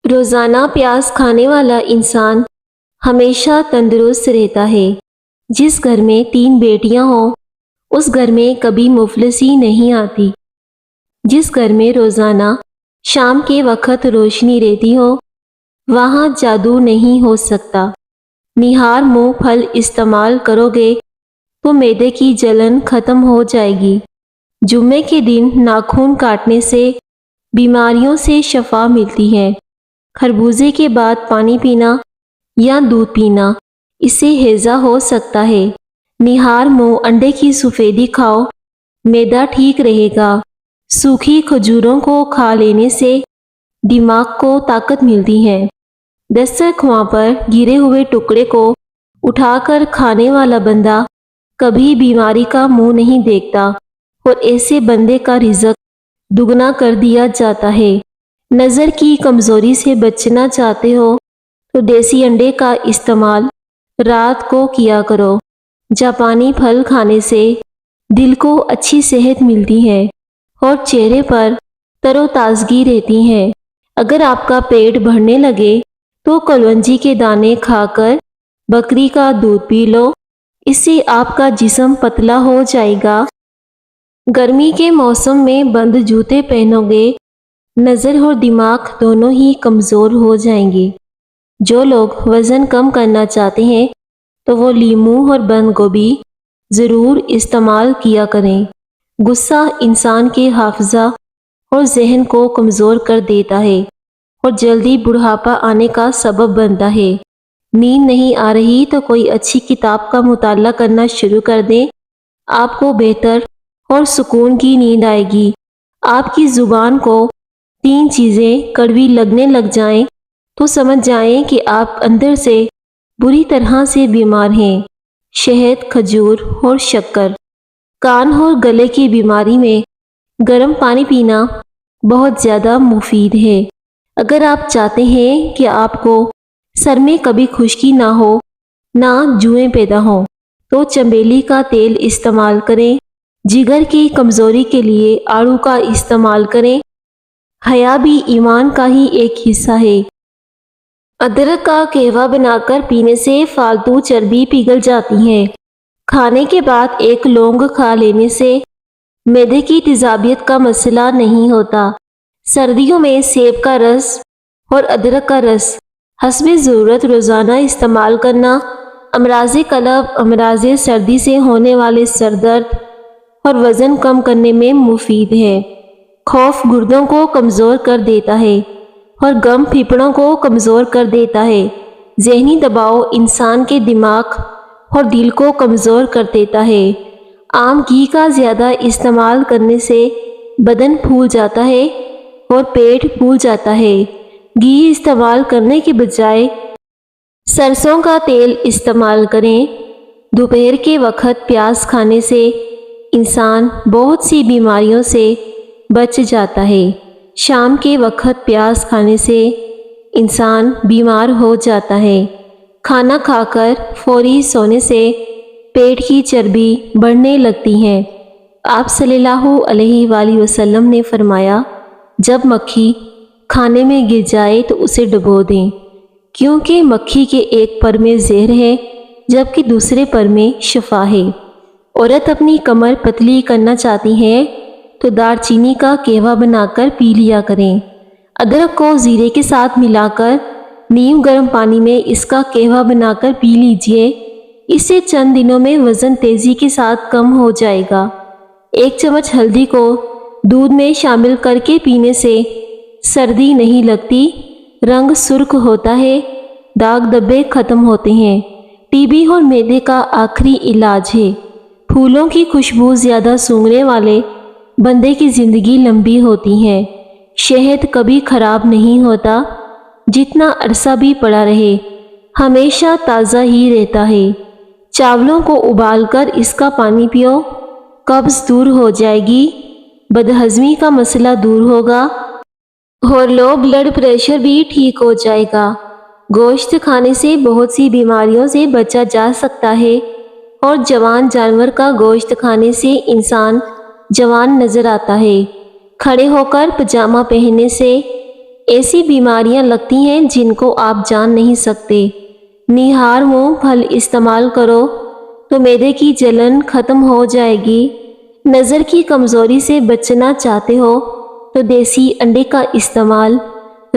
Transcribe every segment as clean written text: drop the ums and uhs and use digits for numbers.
روزانہ پیاز کھانے والا انسان ہمیشہ تندرست رہتا ہے۔ جس گھر میں 3 بیٹیاں ہوں اس گھر میں کبھی مفلسی نہیں آتی۔ جس گھر میں روزانہ شام کے وقت روشنی رہتی ہو وہاں جادو نہیں ہو سکتا۔ نہار منہ پھل استعمال کرو گے تو معدے کی جلن ختم ہو جائے گی۔ جمعے کے دن ناخن کاٹنے سے بیماریوں سے شفا ملتی ہے۔ خربوزے کے بعد پانی پینا یا دودھ پینا، اس سے ہیضہ ہو سکتا ہے۔ نہار منہ انڈے کی سفیدی کھاؤ، معدہ ٹھیک رہے گا۔ سوکھی کھجوروں کو کھا لینے سے دماغ کو طاقت ملتی ہے۔ دسترخواں پر گرے ہوئے ٹکڑے کو اٹھا کر کھانے والا بندہ کبھی بیماری کا منہ نہیں دیکھتا، اور ایسے بندے کا رزق دگنا کر دیا جاتا ہے۔ نظر کی کمزوری سے بچنا چاہتے ہو تو دیسی انڈے کا استعمال رات کو کیا کرو۔ جاپانی پھل کھانے سے دل کو اچھی صحت ملتی ہے اور چہرے پر تر و تازگی رہتی ہے۔ اگر آپ کا پیٹ بھرنے لگے تو کلونجی کے دانے کھا کر بکری کا دودھ پی لو، اس سے آپ کا جسم پتلا ہو جائے گا۔ گرمی کے موسم میں بند جوتے پہنو گے، نظر اور دماغ دونوں ہی کمزور ہو جائیں گے۔ جو لوگ وزن کم کرنا چاہتے ہیں تو وہ لیموں اور بند گوبھی ضرور استعمال کیا کریں۔ غصہ انسان کے حافظہ اور ذہن کو کمزور کر دیتا ہے اور جلدی بڑھاپا آنے کا سبب بنتا ہے۔ نیند نہیں آ رہی تو کوئی اچھی کتاب کا مطالعہ کرنا شروع کر دیں، آپ کو بہتر اور سکون کی نیند آئے گی۔ آپ کی زبان کو 3 چیزیں کڑوی لگنے لگ جائیں تو سمجھ جائیں کہ آپ اندر سے بری طرح سے بیمار ہیں۔ شہد، کھجور اور شکر۔ کان اور گلے کی بیماری میں گرم پانی پینا بہت زیادہ مفید ہے۔ اگر آپ چاہتے ہیں کہ آپ کو سر میں کبھی خشکی نہ ہو، نہ جوئیں پیدا ہوں، تو چمیلی کا تیل استعمال کریں۔ جگر کی کمزوری کے لیے آڑو کا استعمال کریں۔ حیا بھی ایمان کا ہی ایک حصہ ہے۔ ادرک کا قہوہ بنا کر پینے سے فالتو چربی پگھل جاتی ہے۔ کھانے کے بعد 1 لونگ کھا لینے سے معدے کی تیزابیت کا مسئلہ نہیں ہوتا۔ سردیوں میں سیب کا رس اور ادرک کا رس حسب ضرورت روزانہ استعمال کرنا امراض قلب، امراض سردی سے ہونے والے سر درد اور وزن کم کرنے میں مفید ہے۔ خوف گردوں کو کمزور کر دیتا ہے اور غم پھیپھڑوں کو کمزور کر دیتا ہے۔ ذہنی دباؤ انسان کے دماغ اور دل کو کمزور کر دیتا ہے۔ عام گھی کا زیادہ استعمال کرنے سے بدن پھول جاتا ہے اور پیٹ پھول جاتا ہے۔ گھی استعمال کرنے کے بجائے سرسوں کا تیل استعمال کریں۔ دوپہر کے وقت پیاز کھانے سے انسان بہت سی بیماریوں سے بچ جاتا ہے۔ شام کے وقت پیاز کھانے سے انسان بیمار ہو جاتا ہے۔ کھانا کھا کر فوری سونے سے پیٹ کی چربی بڑھنے لگتی ہے۔ آپ صلی اللہ علیہ وآلہ وسلم نے فرمایا، جب مکھی کھانے میں گر جائے تو اسے ڈبو دیں، کیونکہ مکھی کے ایک پر میں زہر ہے جبکہ دوسرے پر میں شفا ہے۔ عورت اپنی کمر پتلی کرنا چاہتی ہے تو دار چینی کا قہوہ بنا کر پی لیا کریں۔ ادرک کو زیرے کے ساتھ ملا کر نیم گرم پانی میں اس کا قہوہ بنا کر پی لیجئے، اس سے چند دنوں میں وزن تیزی کے ساتھ کم ہو جائے گا۔ 1 چمچ ہلدی کو دودھ میں شامل کر کے پینے سے سردی نہیں لگتی، رنگ سرخ ہوتا ہے، داغ دھبے ختم ہوتے ہیں۔ ٹی بی اور معدے کا آخری علاج ہے۔ پھولوں کی خوشبو زیادہ سونگھنے والے بندے کی زندگی لمبی ہوتی ہے۔ شہد کبھی خراب نہیں ہوتا، جتنا عرصہ بھی پڑا رہے ہمیشہ تازہ ہی رہتا ہے۔ چاولوں کو ابال کر اس کا پانی پیو، قبض دور ہو جائے گی، بدہضمی کا مسئلہ دور ہوگا اور لو بلڈ پریشر بھی ٹھیک ہو جائے گا۔ گوشت کھانے سے بہت سی بیماریوں سے بچا جا سکتا ہے اور جوان جانور کا گوشت کھانے سے انسان جوان نظر آتا ہے۔ کھڑے ہو کر پجامہ پہننے سے ایسی بیماریاں لگتی ہیں جن کو آپ جان نہیں سکتے۔ نہار منہ پھل استعمال کرو تو معدے کی جلن ختم ہو جائے گی۔ نظر کی کمزوری سے بچنا چاہتے ہو تو دیسی انڈے کا استعمال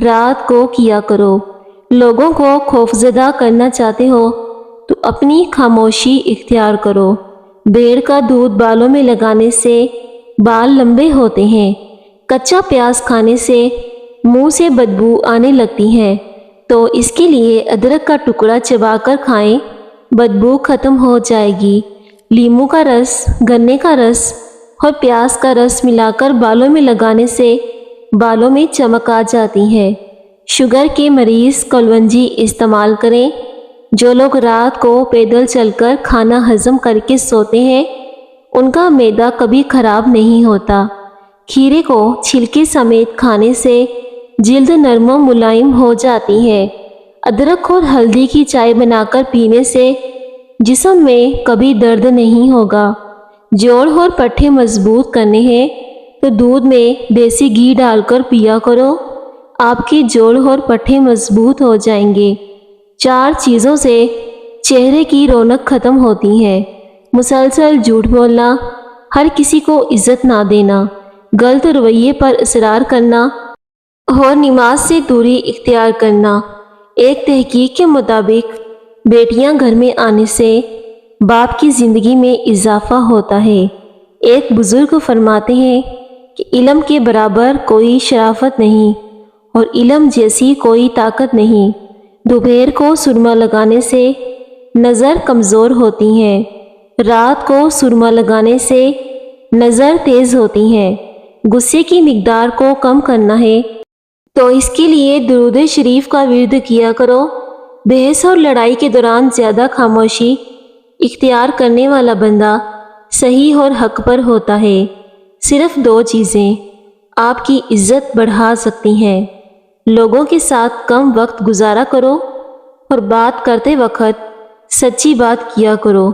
رات کو کیا کرو۔ لوگوں کو خوفزدہ کرنا چاہتے ہو تو اپنی خاموشی اختیار کرو۔ بھیڑ کا دودھ بالوں میں لگانے سے بال لمبے ہوتے ہیں۔ کچا پیاز کھانے سے منہ سے بدبو آنے لگتی ہے تو اس کے لیے ادرک کا ٹکڑا چبا کر کھائیں، بدبو ختم ہو جائے گی۔ لیموں کا رس، گنے کا رس اور پیاز کا رس ملا کر بالوں میں لگانے سے بالوں میں چمک آ جاتی ہے۔ شوگر کے مریض کلونجی استعمال کریں۔ جو لوگ رات کو پیدل چل کر کھانا ہضم کر کے سوتے ہیں ان کا معدہ کبھی خراب نہیں ہوتا۔ کھیرے کو چھلکے سمیت کھانے سے جلد نرم و ملائم ہو جاتی ہے۔ ادرک اور ہلدی کی چائے بنا کر پینے سے جسم میں کبھی درد نہیں ہوگا۔ جوڑ اور پٹھے مضبوط کرنے ہیں تو دودھ میں دیسی گھی ڈال کر پیا کرو، آپ کے جوڑ اور پٹھے مضبوط ہو جائیں گے۔ 4 چیزوں سے چہرے کی رونق ختم ہوتی ہے: مسلسل جھوٹ بولنا، ہر کسی کو عزت نہ دینا، غلط رویے پر اصرار کرنا اور نماز سے دوری اختیار کرنا۔ ایک تحقیق کے مطابق بیٹیاں گھر میں آنے سے باپ کی زندگی میں اضافہ ہوتا ہے۔ ایک بزرگ فرماتے ہیں کہ علم کے برابر کوئی شرافت نہیں اور علم جیسی کوئی طاقت نہیں۔ دوپہر کو سرما لگانے سے نظر کمزور ہوتی ہے، رات کو سرما لگانے سے نظر تیز ہوتی ہے۔ غصے کی مقدار کو کم کرنا ہے تو اس کے لیے درود شریف کا ورد کیا کرو۔ بحث اور لڑائی کے دوران زیادہ خاموشی اختیار کرنے والا بندہ صحیح اور حق پر ہوتا ہے۔ صرف 2 چیزیں آپ کی عزت بڑھا سکتی ہیں: لوگوں کے ساتھ کم وقت گزارا کرو اور بات کرتے وقت سچی بات کیا کرو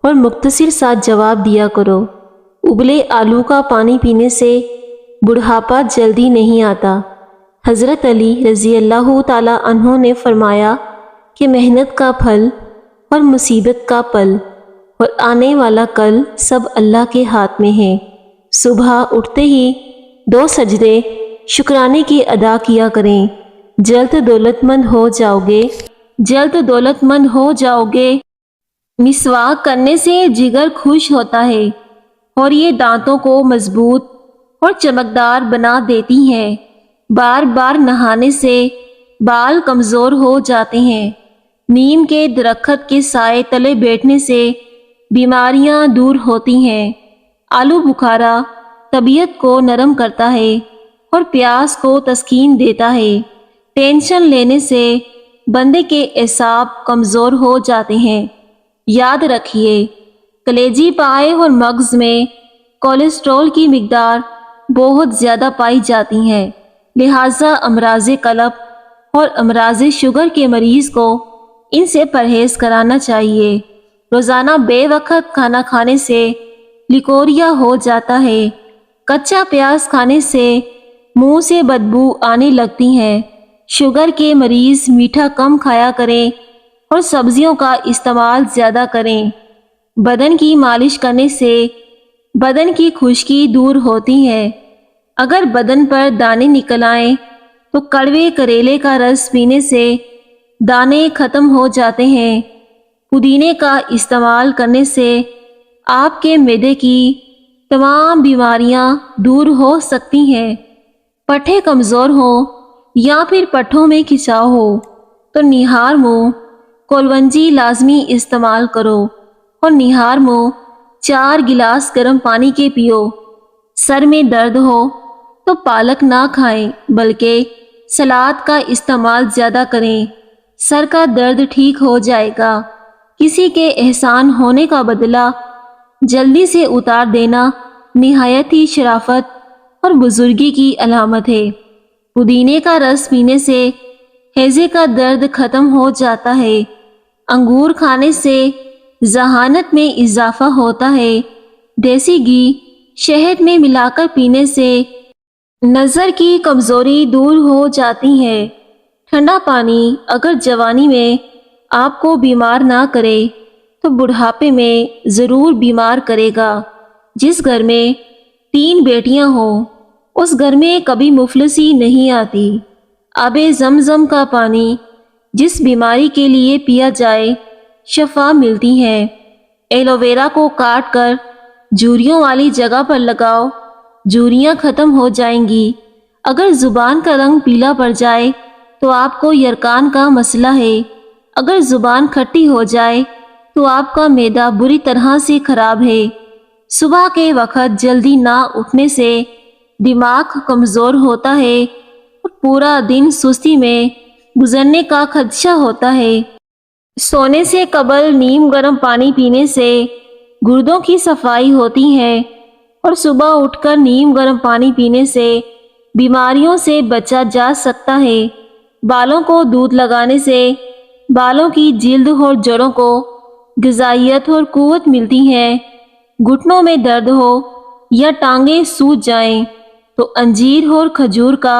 اور مختصر سا جواب دیا کرو۔ ابلے آلو کا پانی پینے سے بڑھاپا جلدی نہیں آتا۔ حضرت علی رضی اللہ تعالی عنہ نے فرمایا کہ محنت کا پھل اور مصیبت کا پل اور آنے والا کل سب اللہ کے ہاتھ میں ہے۔ صبح اٹھتے ہی 2 سجدے شکرانے کی ادا کیا کریں، جلد دولت مند ہو جاؤ گے، جلد دولت مند ہو جاؤ گے۔ مسواک کرنے سے جگر خوش ہوتا ہے اور یہ دانتوں کو مضبوط اور چمکدار بنا دیتی ہیں۔ بار بار نہانے سے بال کمزور ہو جاتے ہیں۔ نیم کے درخت کے سائے تلے بیٹھنے سے بیماریاں دور ہوتی ہیں۔ آلو بخارا طبیعت کو نرم کرتا ہے اور پیاس کو تسکین دیتا ہے۔ ٹینشن لینے سے بندے کے اعصاب کمزور ہو جاتے ہیں۔ یاد رکھیے، کلیجی پائے اور مغز میں کولیسٹرول کی مقدار بہت زیادہ پائی جاتی ہے، لہٰذا امراض قلب اور امراض شوگر کے مریض کو ان سے پرہیز کرانا چاہیے۔ روزانہ بے وقت کھانا کھانے سے لیکوریا ہو جاتا ہے۔ کچا پیاز کھانے سے منہ سے بدبو آنے لگتی ہے۔ شوگر کے مریض میٹھا کم کھایا کریں اور سبزیوں کا استعمال زیادہ کریں۔ بدن کی مالش کرنے سے بدن کی خشکی دور ہوتی ہے۔ اگر بدن پر دانے نکل آئیں تو کڑوے کریلے کا رس پینے سے دانے ختم ہو جاتے ہیں۔ پودینے کا استعمال کرنے سے آپ کے معدے کی تمام بیماریاں دور ہو سکتی ہیں۔ پٹھے کمزور ہوں یا پھر پٹھوں میں کھچاؤ ہو تو نہار منہ کولونجی لازمی استعمال کرو اور نہار منہ 4 گلاس گرم پانی کے پیو۔ سر میں درد ہو تو پالک نہ کھائیں بلکہ سلاد کا استعمال زیادہ کریں، سر کا درد ٹھیک ہو جائے گا۔ کسی کے احسان ہونے کا بدلہ جلدی سے اتار دینا نہایت ہی شرافت اور بزرگی کی علامت ہے۔ پودینے کا رس پینے سے ہیضے کا درد ختم ہو جاتا ہے۔ انگور کھانے سے ذہانت میں اضافہ ہوتا ہے۔ دیسی گھی شہد میں ملا کر پینے سے نظر کی کمزوری دور ہو جاتی ہے۔ ٹھنڈا پانی اگر جوانی میں آپ کو بیمار نہ کرے تو بڑھاپے میں ضرور بیمار کرے گا۔ جس گھر میں 3 بیٹیاں ہوں اس گھر میں کبھی مفلسی نہیں آتی۔ آب زمزم کا پانی جس بیماری کے لیے پیا جائے شفا ملتی ہے۔ ایلو ویرا کو کاٹ کر جھریوں والی جگہ پر لگاؤ، جھریاں ختم ہو جائیں گی۔ اگر زبان کا رنگ پیلا پڑ جائے تو آپ کو یرکان کا مسئلہ ہے۔ اگر زبان کھٹی ہو جائے تو آپ کا معدہ بری طرح سے خراب ہے۔ صبح کے وقت جلدی نہ اٹھنے سے دماغ کمزور ہوتا ہے اور پورا دن سستی میں گزرنے کا خدشہ ہوتا ہے۔ سونے سے قبل نیم گرم پانی پینے سے گردوں کی صفائی ہوتی ہے اور صبح اٹھ کر نیم گرم پانی پینے سے بیماریوں سے بچا جا سکتا ہے۔ بالوں کو دودھ لگانے سے بالوں کی جلد اور جڑوں کو غذائیت اور قوت ملتی ہے۔ گھٹنوں میں درد ہو یا ٹانگیں سوج جائیں تو انجیر اور کھجور کا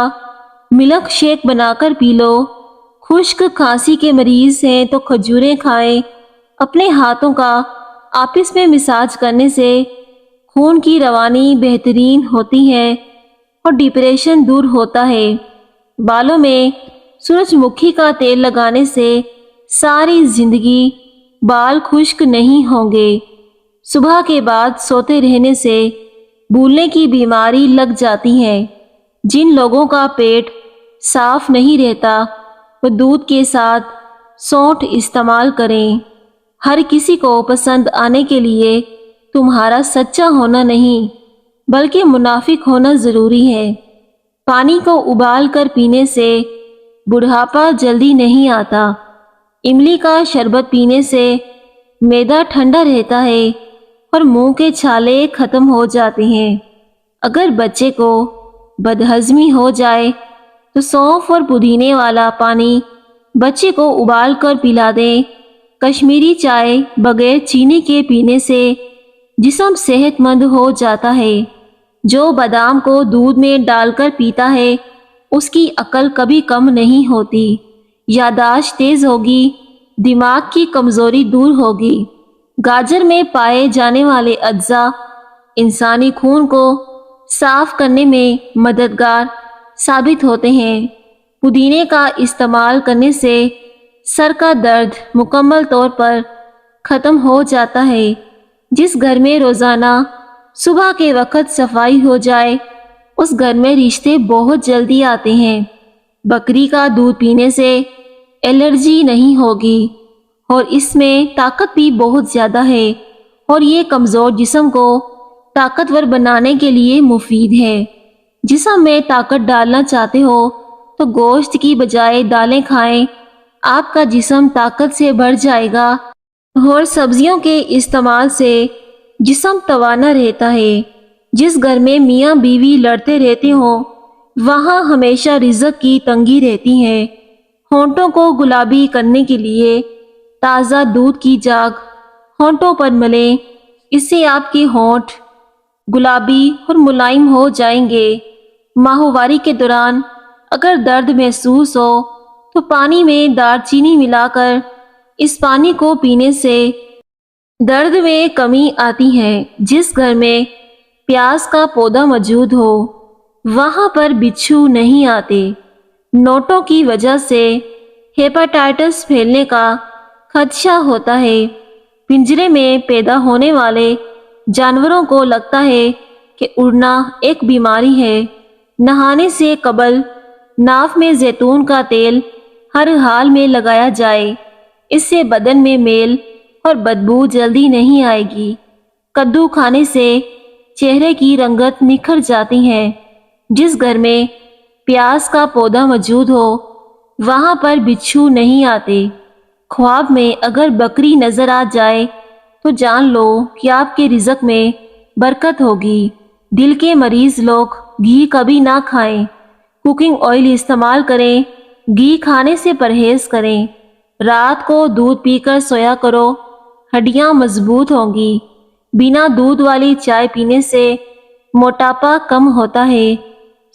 ملک شیک بنا کر پی لو۔ خشک کھانسی کے مریض ہیں تو کھجوریں کھائیں۔ اپنے ہاتھوں کا آپس میں مساج کرنے سے خون کی روانی بہترین ہوتی ہے اور ڈپریشن دور ہوتا ہے۔ بالوں میں سورج مکھی کا تیل لگانے سے ساری زندگی بال خشک نہیں ہوں گے۔ صبح کے بعد سوتے رہنے سے بھولنے کی بیماری لگ جاتی ہے۔ جن لوگوں کا پیٹ صاف نہیں رہتا وہ دودھ کے ساتھ سونٹھ استعمال کریں۔ ہر کسی کو پسند آنے کے لیے تمہارا سچا ہونا نہیں بلکہ منافق ہونا ضروری ہے۔ پانی کو ابال کر پینے سے بڑھاپا جلدی نہیں آتا۔ املی کا شربت پینے سے معدہ ٹھنڈا رہتا ہے اور منہ کے چھالے ختم ہو جاتے ہیں۔ اگر بچے کو بدہضمی ہو جائے تو سونف اور پودینے والا پانی بچے کو ابال کر پلا دیں۔ کشمیری چائے بغیر چینی کے پینے سے جسم صحت مند ہو جاتا ہے۔ جو بادام کو دودھ میں ڈال کر پیتا ہے اس کی عقل کبھی کم نہیں ہوتی۔ یادداشت تیز ہوگی، دماغ کی کمزوری دور ہوگی۔ گاجر میں پائے جانے والے اجزاء انسانی خون کو صاف کرنے میں مددگار ثابت ہوتے ہیں۔ پودینے کا استعمال کرنے سے سر کا درد مکمل طور پر ختم ہو جاتا ہے۔ جس گھر میں روزانہ صبح کے وقت صفائی ہو جائے اس گھر میں رشتے بہت جلدی آتے ہیں۔ بکری کا دودھ پینے سے الرجی نہیں ہوگی اور اس میں طاقت بھی بہت زیادہ ہے اور یہ کمزور جسم کو طاقتور بنانے کے لیے مفید ہے۔ جسم میں طاقت ڈالنا چاہتے ہو تو گوشت کی بجائے دالیں کھائیں، آپ کا جسم طاقت سے بھر جائے گا اور سبزیوں کے استعمال سے جسم توانا رہتا ہے۔ جس گھر میں میاں بیوی لڑتے رہتے ہوں وہاں ہمیشہ رزق کی تنگی رہتی ہے۔ ہونٹوں کو گلابی کرنے کے لیے تازہ دودھ کی جاگ ہونٹوں پر ملیں، اس سے آپ کے ہونٹ گلابی اور ملائم ہو جائیں گے۔ ماہواری کے دوران اگر درد محسوس ہو تو پانی میں دار چینی ملا کر اس پانی کو پینے سے درد میں کمی آتی ہے۔ جس گھر میں پیاز کا پودا موجود ہو وہاں پر بچھو نہیں آتے۔ نوٹوں کی وجہ سے ہیپاٹائٹس پھیلنے کا خدشہ ہوتا ہے۔ پنجرے میں پیدا ہونے والے جانوروں کو لگتا ہے کہ اڑنا ایک بیماری ہے۔ نہانے سے قبل ناف میں زیتون کا تیل ہر حال میں لگایا جائے، اس سے بدن میں میل اور بدبو جلدی نہیں آئے گی۔ کدو کھانے سے چہرے کی رنگت نکھر جاتی ہے۔ جس گھر میں پیاز کا پودا موجود ہو وہاں پر بچھو نہیں آتے۔ خواب میں اگر بکری نظر آ جائے تو جان لو کہ آپ کے رزق میں برکت ہوگی۔ دل کے مریض لوگ گھی کبھی نہ کھائیں، کوکنگ آئل استعمال کریں، گھی کھانے سے پرہیز کریں۔ رات کو دودھ پی کر سویا کرو، ہڈیاں مضبوط ہوں گی۔ بنا دودھ والی چائے پینے سے موٹاپا کم ہوتا ہے۔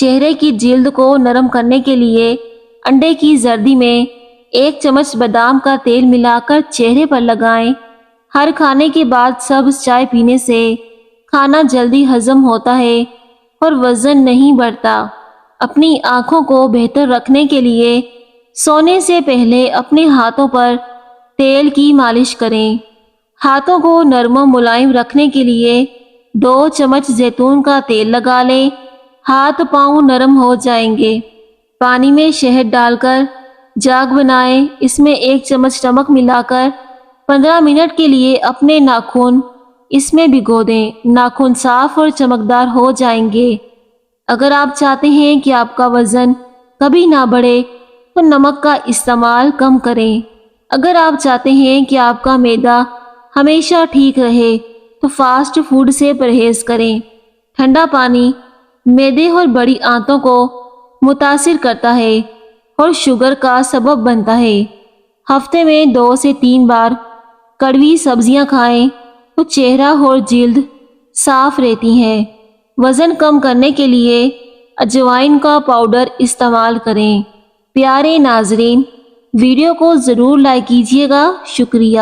چہرے کی جلد کو نرم کرنے کے لیے انڈے کی زردی میں 1 چمچ بادام کا تیل ملا کر چہرے پر لگائیں۔ ہر کھانے کے بعد سبز چائے پینے سے کھانا جلدی ہضم ہوتا ہے اور وزن نہیں بڑھتا۔ اپنی آنکھوں کو بہتر رکھنے کے لیے سونے سے پہلے اپنے ہاتھوں پر تیل کی مالش کریں۔ ہاتھوں کو نرم و ملائم رکھنے کے لیے 2 چمچ زیتون کا تیل لگا لیں۔ ہاتھ پاؤں نرم ہو جائیں گے۔ پانی میں شہد ڈال کر جاگ بنائیں۔ اس میں 1 چمچ نمک ملا کر 15 منٹ کے لیے اپنے ناخن اس میں بھگو دیں۔ ناخن صاف اور چمکدار ہو جائیں گے۔ اگر آپ چاہتے ہیں کہ آپ کا وزن کبھی نہ بڑھے تو نمک کا استعمال کم کریں۔ اگر آپ چاہتے ہیں کہ آپ کا معدہ ہمیشہ ٹھیک رہے تو فاسٹ فوڈ سے پرہیز کریں۔ ٹھنڈا پانی معدے اور بڑی آنتوں کو متاثر کرتا ہے اور شوگر کا سبب بنتا ہے۔ ہفتے میں 2 سے 3 بار کڑوی سبزیاں کھائیں تو چہرہ اور جلد صاف رہتی ہیں۔ وزن کم کرنے کے لیے اجوائن کا پاؤڈر استعمال کریں۔ پیارے ناظرین، ویڈیو کو ضرور لائک کیجیے گا۔ شکریہ۔